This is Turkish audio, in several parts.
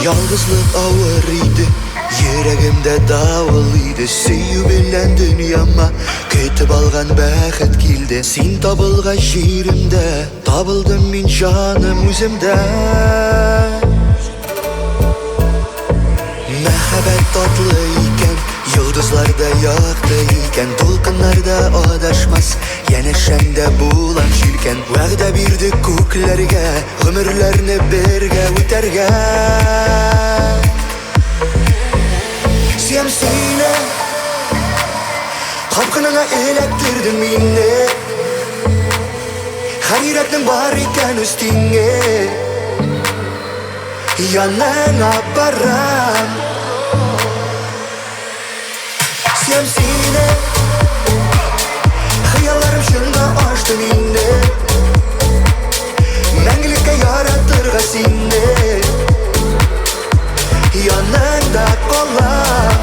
Yalnızlık ağır idi, yüreğimde davul idi. Süyü bilen dünyama ketip algan bäxet kildi. Sen tabılgan şiirimde, tabıldım min canım üzümde. Mehabet tatlı iken, yıldızlarda yaktı iken, dolkınlarda adaşmaz, yeneşende bulan şilken. Vəgdə birdik köklerge, ömürlerini birge üterge. Siyem sine, kapkınına elektirdim minne. Hayretin var iken üstüne, yanına baram. Siyem sine, hayallarım şunda açtım inne. Мәңгілікке яратырға сені, yanında қалам.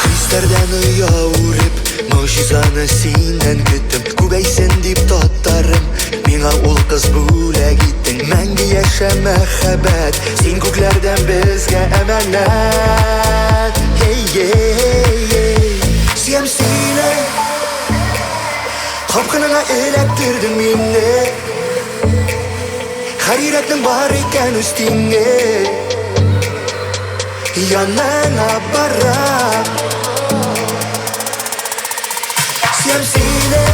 Hislerden uyarıp mucizanı senden küttüm. Kubeysen deyip tatarım, mina ol kız bule gittin. Мәңгі yaşa mehabet, sen köklerden bizge emanet. Hey hey hey, siyem sine, kapkınına elektirdim minne. Hayretin var iken üstüne, yanına baram. Siyem sine,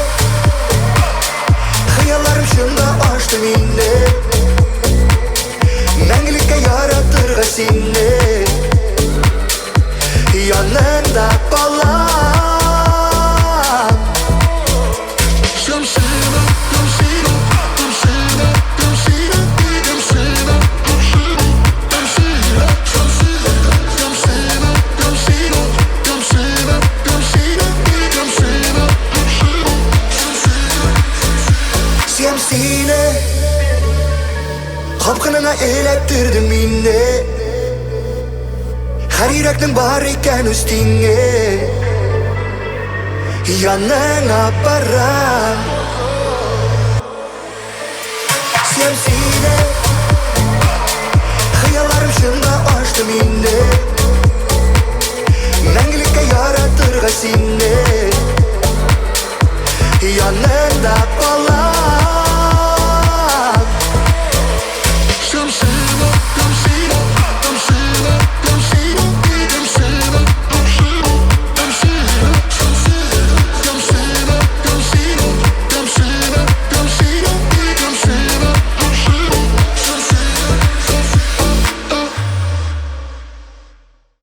hayallarım şunda açtım inne. Мәңгілікке яратырға сені, yanında balam. Siyem sine, kapkınına elektirdim minne. Her yürektin var iken üstüne, yanına baram. Siyem sine, hayallarım şunda açtım inne.